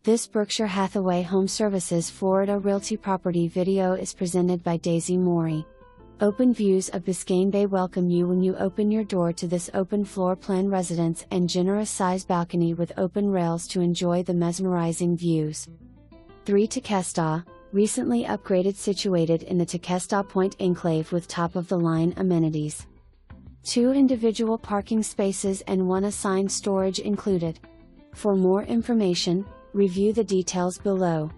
This Berkshire Hathaway HomeServices Florida Realty property video is presented by Daysi Morey. Open Views of Biscayne Bay welcome you when you open your door to this open floor plan residence and generous size balcony with open rails to enjoy the mesmerizing views. 3 Tequesta, recently upgraded, situated in the Tequesta Point enclave with top-of-the-line amenities. 2 individual parking spaces and 1 assigned storage included. For more information, review the details below.